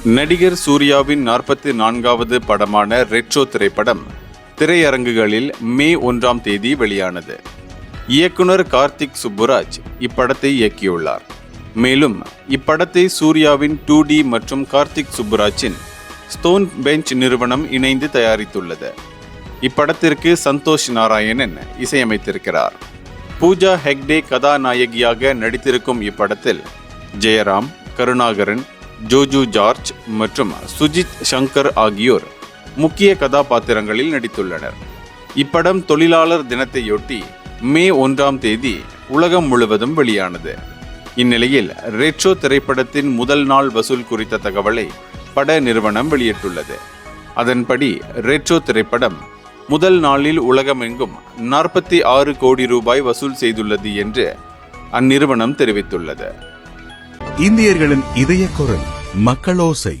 நடிகர் சூர்யாவின் 44வது படமான ரெட்ரோ திரைப்படம் திரையரங்குகளில் மே 1ஆம் தேதி வெளியானது. இயக்குனர் கார்த்திக் சுப்புராஜ் இப்படத்தை இயக்கியுள்ளார். மேலும் இப்படத்தை சூர்யாவின் 2D மற்றும் கார்த்திக் சுப்புராஜின் ஸ்டோன் பெஞ்ச் நிறுவனம் இணைந்து தயாரித்துள்ளது. இப்படத்திற்கு சந்தோஷ் நாராயணன் இசையமைத்திருக்கிறார். பூஜா ஹெக்டே கதாநாயகியாக நடித்திருக்கும் இப்படத்தில் ஜெயராம், கருணாகரன், ஜோஜு ஜார்ஜ் மற்றும் சுஜித் சங்கர் ஆகியோர் முக்கிய கதாபாத்திரங்களில் நடித்துள்ளனர். இப்படம் தொழிலாளர் தினத்தையொட்டி மே 1ஆம் தேதி உலகம் முழுவதும் வெளியானது. இந்நிலையில் ரெட்ரோ திரைப்படத்தின் முதல் நாள் வசூல் குறித்த தகவலை பட நிறுவனம் வெளியிட்டுள்ளது. அதன்படி ரெட்ரோ திரைப்படம் முதல் நாளில் உலகமெங்கும் 46 கோடி ரூபாய் வசூல் செய்துள்ளது என்று அந்நிறுவனம் தெரிவித்துள்ளது. இந்தியர்களின் இதய குரல் மக்களோசை.